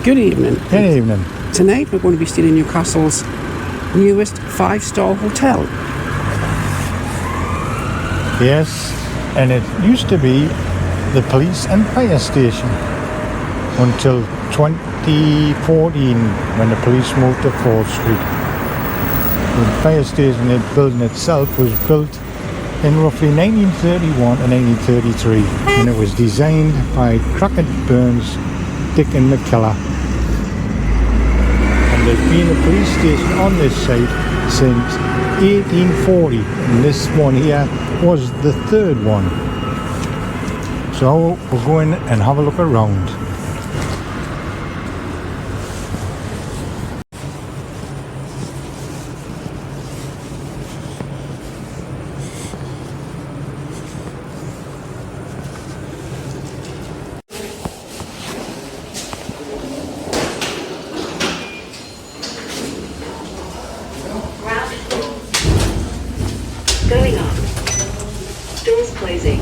Good evening. Good evening. Tonight we're going to be staying in Newcastle's newest 5-star hotel. Yes, and it used to be the police and fire station until 2014 when the police moved to 4th Street. The fire station building itself was built in roughly 1931 and 1933, and it was designed by Crockett Burns, Dick and McKellar. And there's been a police station on this site since 1840, and this one here was the third one. So we'll go in and have a look around. Going up. Doors closing.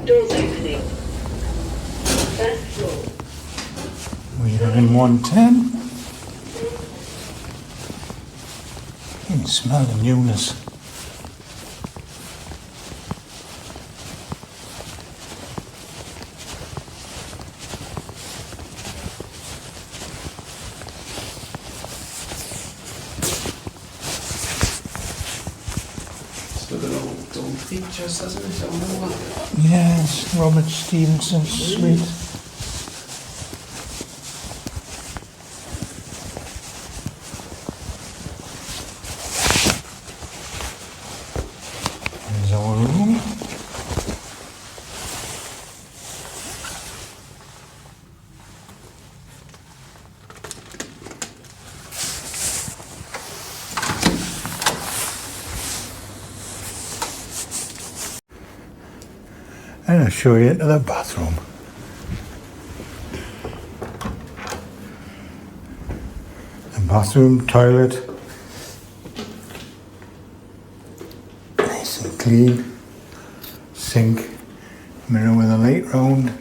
Doors opening. First floor. We are in 110. You can smell the newness. With an old features, doesn't it? All over. Yes, Robert Stevenson's suite. There's our room. And I'll show you into the bathroom. The bathroom, toilet, nice and clean. Sink, mirror with a light round.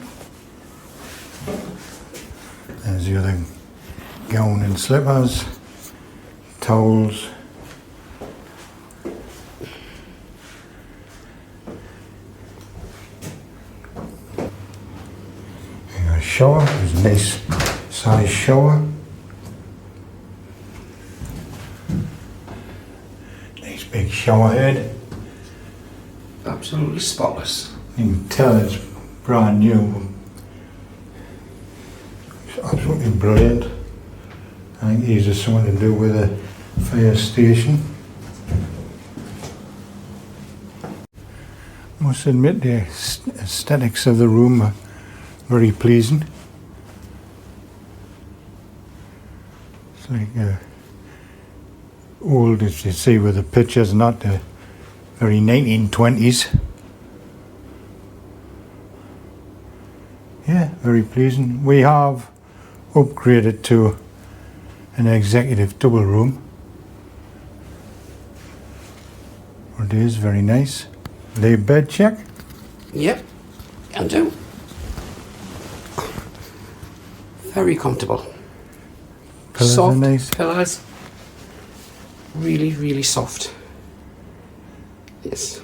There's the other gown and slippers, towels. Shower, there's a nice size shower. Nice big shower head. Absolutely spotless. You can tell it's brand new. It's absolutely brilliant. I think these are something to do with a fire station. Must admit the aesthetics of the room are very pleasing. It's like old, as you see with the pictures, not the very 1920s. Yeah, very pleasing. We have upgraded to an executive double room. It is very nice. Lay bed check. Yep, can do. Very comfortable. Pillows Soft are nice. pillows. Really, really soft. Yes.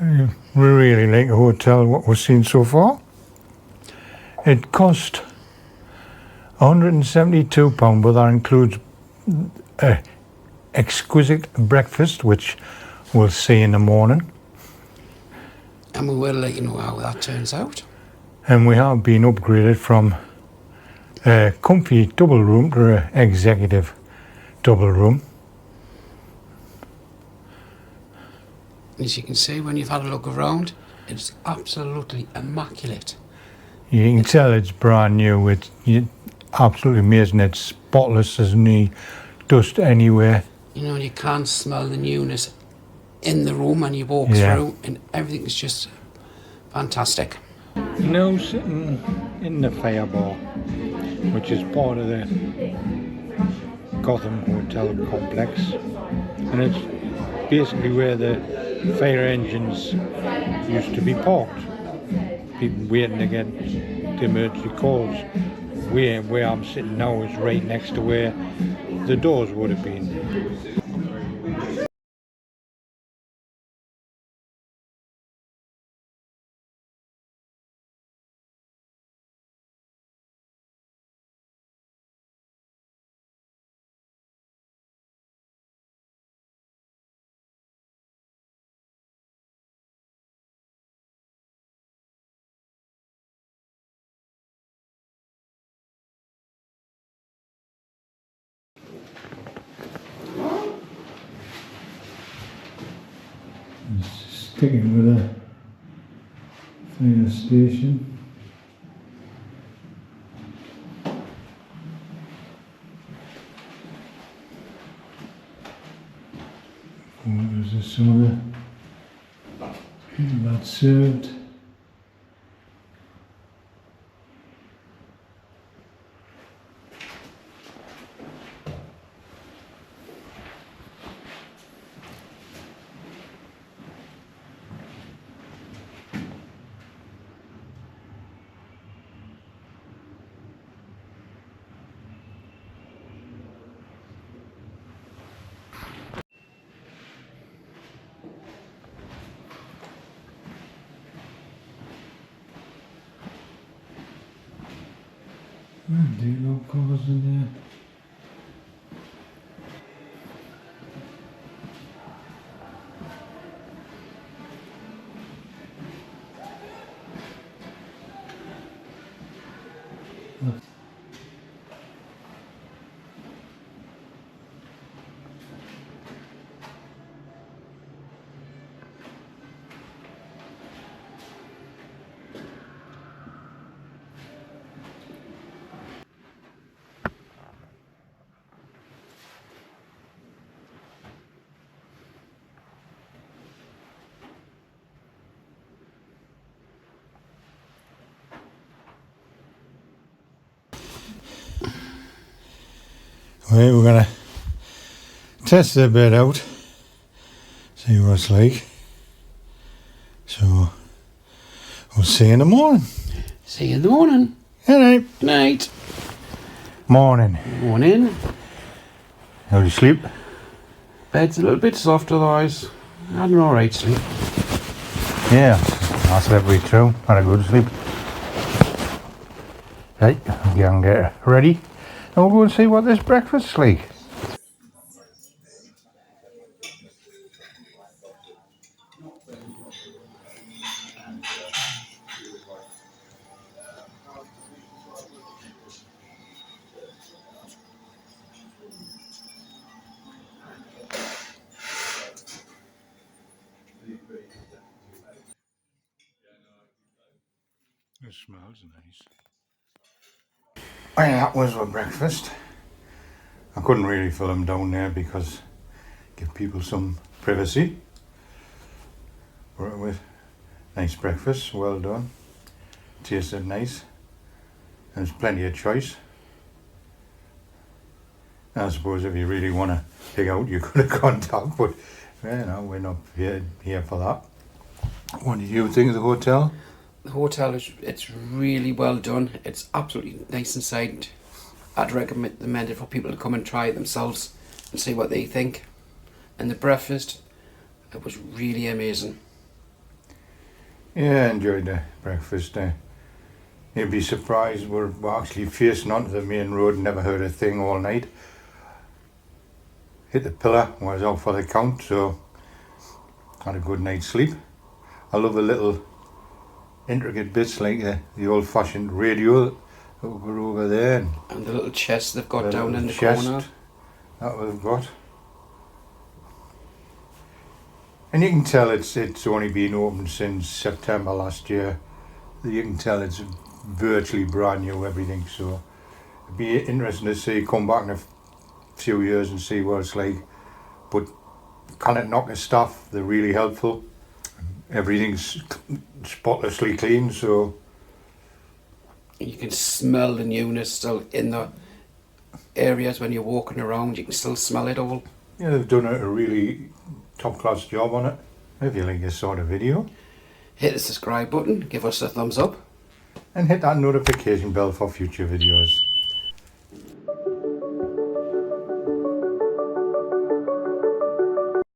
We really like a hotel, what we've seen so far. It cost £172, but that includes an exquisite breakfast, which we'll see in the morning. And we will let you know how that turns out. And we have been upgraded from a comfy double room to an executive double room. As you can see, when you've had a look around, it's absolutely immaculate. You can tell it's brand new. It's absolutely amazing. It's spotless. There's no dust anywhere. You know, you can't smell the newness in the room when you walk through, and everything is just fantastic. Now sitting in the firebar. which is part of the Gotham Hotel complex, and it's basically where the fire engines used to be parked. People waiting to get the emergency calls. Where I'm sitting now is right next to where the doors would have been. Sticking with a fire station. Orders of some of the that's served. Dealer covers in there. Right, we're gonna test the bed out, see what it's like. So we'll see you in the morning. See you in the morning. Good night. Good night. Morning. Morning. How do you sleep? Bed's a little bit soft otherwise. I had an alright sleep. Yeah, I slept right through. Had a good sleep. Right, we can get ready and we'll go and see what this breakfast's like. It smells nice. And that was our breakfast. I couldn't really film down there because give people some privacy. But with nice breakfast, well done. Tasted nice. There's plenty of choice. I suppose if you really want to pick out, you could have contact, but you know, we're not here for that. What did you think of the hotel? The hotel it's really well done. It's absolutely nice inside. I'd recommend it for people to come and try it themselves and see what they think. And the breakfast, it was really amazing. Yeah, I enjoyed the breakfast. You'd be surprised, we're actually facing onto the main road, never heard a thing all night. Hit the pillar, was out for the count, so had a good night's sleep. I love the little intricate bits like the old-fashioned radio over there. And the little chest they've got down in the chest corner. that we've got. And you can tell it's only been open since September last year. You can tell it's virtually brand new, everything, so it'd be interesting to see, come back in a few years and see what it's like. But Cannock Knocker staff, they're really helpful. Everything's spotlessly clean, so You can smell the newness still in the areas when you're walking around. You can still smell it all. Yeah, they've done a really top-class job on it. If you like this sort of video, hit the subscribe button, give us a thumbs up. and hit that notification bell for future videos.